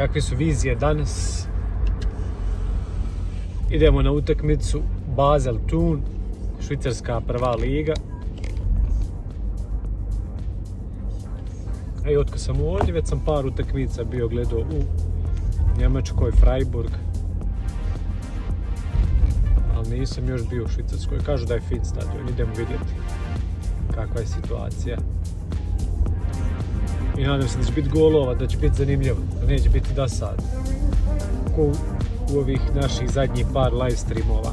kakve su vizije danas. Idemo na utakmicu Basel Thun, švicarska prva liga. I otkad sam ovdje, već sam par utakmica bio gledao u Njemačkoj, Freiburg. Ali nisam još bio u Švicarskoj. Kažu da je fit stadion, idemo vidjeti kakva je situacija. I nadam se da će biti golova, da će biti zanimljivo, da neće biti dosad. Ko u ovih naših zadnjih par live streamova.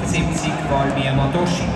74 Valmir Matoshi.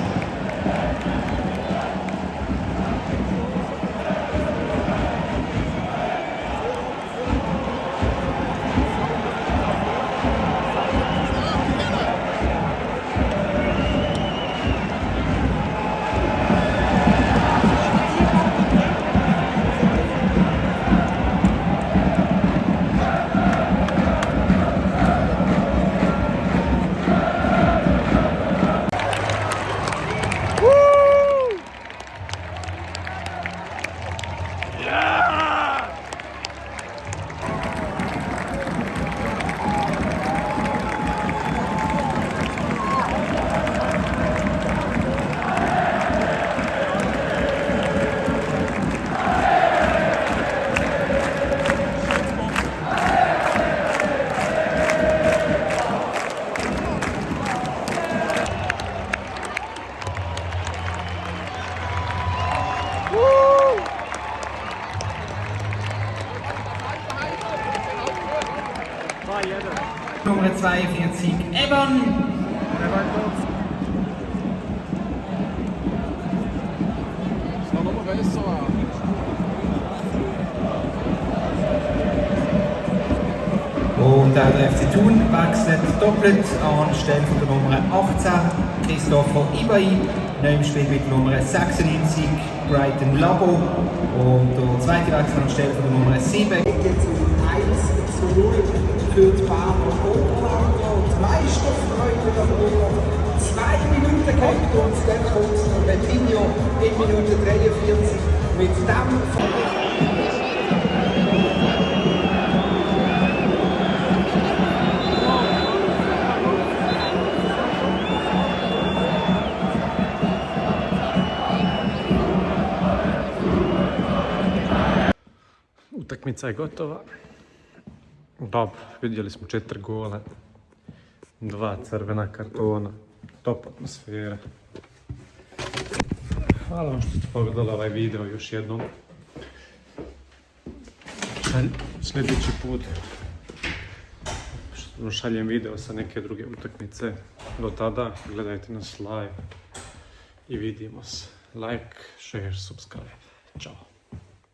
Nummer 42, Evan. Und auch der FC Thun wechselt doppelt anstelle von der Nummer 18, Christopher Ibai. Neu im Spiel mit Nummer 96, Brighton Labo. Und der zweite Wechsel anstelle von der Nummer 7. Jetzt ist 1:0 für die Basler Oberländer. Die Meisterfreude darüber. 2 Minuten gehabt und dann kommt noch Betinho in Minute 43 mit dem. Utakmica je gotova. Dobro, vidjeli smo 4 gola, 2 crvena kartona, top atmosfera. Hvala vam što ste pogledali ovaj video još jednom. Sljedeći put šaljem video sa neke druge utakmice. Do tada gledajte nas live i vidimo se. Like, share, subscribe. Ćao.